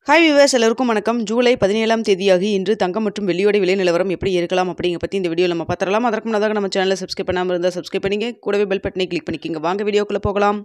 Hi viewers எல்லாருக்கும் வணக்கம். ஜூலை 17ஆம் தேதியாகி இன்று தங்கம் மற்றும் வெள்ளியோட விலை நிலவரம் எப்படி இருக்கலாம் அப்படிங்க பற்றி இந்த வீடியோவில் நம்ம பார்த்துடலாம். அதற்கு முன்னதாக நம்ம சேனலை சப்ஸ்கிரைப் பண்ணாமல் இருந்தால் சப்ஸ்கிரைப் பண்ணிங்க, கூடவே பெல் பட்டனை கிளிக் பண்ணிக்கிங்க. வாங்க வீடியோக்குள்ளே போகலாம்.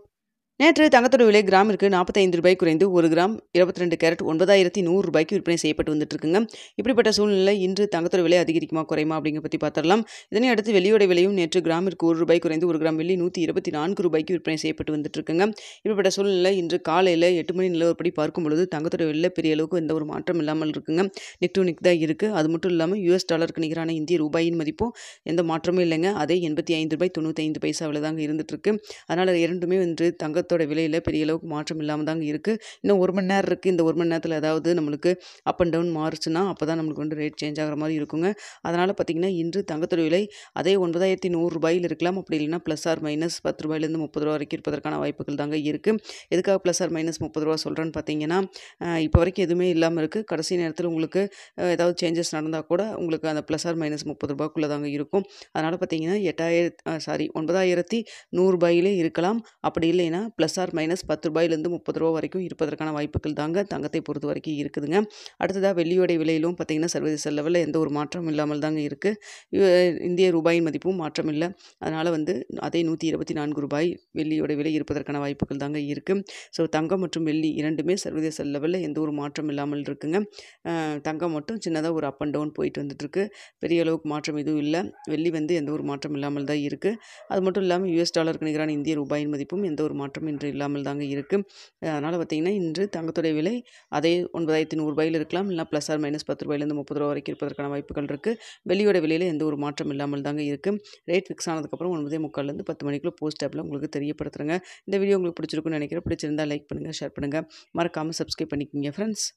நேற்று தங்கத்தோட விலை கிராமிற்கு 45 ரூபாய் குறைந்து 1 கிராம் 22 கேரட் 9100 ரூபாய்க்கு விற்பனை செய்யப்பட்டு வந்துட்டு இருக்குங்க. இப்படிப்பட்ட சூழ்நிலை இன்று தங்கத்தோட விலை அதிகரிக்குமா குறையுமா அப்படிங்கிற பற்றி பார்த்துடலாம். இதனை அடுத்து வெள்ளியோட விலையும் நேற்று கிராமிற்கு 1 ரூபாய் குறைந்து 1 கிராம் வெள்ளி 124 ரூபாய்க்கு விற்பனை செய்யப்பட்டு வந்துட்டு இருக்குங்க. இப்படிப்பட்ட சூழ்நிலை இன்று காலையில் 8 மணி நிலவரப்படி பார்க்கும் பொழுது தங்கத்தோட விலை பெரிய அளவுக்கு எந்த ஒரு மாற்றம் இல்லாமல் இருக்குங்க. நிக் டு நிக் தான் இருக்குது. அது மட்டும் இல்லாமல் US டாலருக்கு நிகரான இந்திய ரூபாயின் மதிப்பும் எந்த மாற்றமும் இல்லைங்க. அதே 85 ரூபாய் 95 பைசாவில் தாங்க இருந்துட்டு இருக்கு. அதனால் இரண்டுமே இன்று தங்கத்தோட விலையில் பெரிய அளவுக்கு மாற்றம் இல்லாமல் தாங்க இருக்குது. இன்னும் 1 மணி நேரம் இருக்குது. இந்த 1 மணி நேரத்தில் ஏதாவது நம்மளுக்கு அப் அண்ட் டவுன் மாறுச்சுன்னா அப்போ தான் நம்மளுக்கு வந்து ரேட் சேஞ்ச் ஆகிற மாதிரி இருக்குங்க. அதனால் பார்த்திங்கன்னா இன்று தங்கத்தோட விலை அதே 9100 ரூபாயில் இருக்கலாம். அப்படி இல்லைன்னா ப்ளஸ் ஆர் மைனஸ் 10 ரூபாயிலேருந்து 30 ரூபா வரைக்கும் இருப்பதற்கான வாய்ப்புகள் தாங்க இருக்குது. எதுக்காக ப்ளஸ் ஆர் மைனஸ் 30 ரூபா சொல்கிறேன்னு பார்த்தீங்கன்னா, இப்போ வரைக்கும் எதுவுமே இல்லாமல் இருக்குது. கடைசி நேரத்தில் உங்களுக்கு ஏதாவது சேஞ்சஸ் நடந்தால் கூட உங்களுக்கு அந்த ப்ளஸ் ஆர் மைனஸ் 30 ரூபாய்க்குள்ளே தாங்க இருக்கும். அதனால் பார்த்தீங்கன்னா 9100 ரூபாயிலே இருக்கலாம். அப்படி இல்லைன்னா ப்ளஸ் ஆர் மைனஸ் 10 ரூபாயிலேருந்து 30 ரூபா வரைக்கும் இருப்பதற்கான வாய்ப்புகள் தாங்க தங்கத்தை பொறுத்த வரைக்கும் இருக்குதுங்க. அடுத்ததாக வெள்ளியோடைய விலையிலும் பார்த்திங்கன்னா சர்வதேச லெவலில் எந்த ஒரு மாற்றமும் இல்லாமல் தாங்க இருக்குது. இந்திய ரூபாயின் மதிப்பும் மாற்றம் இல்லை. அதனால் வந்து அதே 124 ரூபாய் வெள்ளியோட விலை இருப்பதற்கான வாய்ப்புகள் தாங்க இருக்குது. ஸோ தங்கம் மற்றும் வெள்ளி இரண்டுமே சர்வதேச லெவலில் எந்த ஒரு மாற்றம் இல்லாமல் இருக்குங்க. தங்கம் மட்டும் சின்னதாக ஒரு அப் அண்ட் டவுன் போயிட்டு வந்துட்டுருக்கு. பெரிய அளவுக்கு மாற்றம் எதுவும் இல்லை. வெள்ளி வந்து எந்த ஒரு மாற்றம் இல்லாமல் தான் இருக்குது. அது மட்டும் இல்லாமல் US டாலருக்கு நிகரான இந்திய ரூபாயின் மதிப்பும் எந்த ஒரு மாற்றம் இன்று இல்லாமல் தாங்க இருக்குது. அதனால் பார்த்திங்கன்னா இன்று தங்கத்துடைய விலை அதே 9100 ரூபாயில் இருக்கலாம். இல்லைனா ப்ளஸ் ஆர் மைனஸ் 10 ரூபாயிலேருந்து 30 ரூபா வரைக்கும் இருப்பதற்கான வாய்ப்புகள் இருக்குது. வெள்ளியோட விலையில் எந்த ஒரு மாற்றம் இல்லாமல் தாங்க இருக்குது. ரேட் ஃபிக்ஸ் ஆனதுக்கப்புறம் 9:45 10 மணிக்குள்ளே போஸ்ட் ஆப்பில் உங்களுக்கு தெரியப்படுத்துகிறேங்க. இந்த வீடியோ உங்களுக்கு பிடிச்சிருக்குன்னு நினைக்கிறேன். பிடிச்சிருந்தால் லைக் பண்ணுங்கள், ஷேர் பண்ணுங்கள், மறக்காமல் சப்ஸ்கிரைப் பண்ணிக்கோங்க ஃப்ரெண்ட்ஸ்.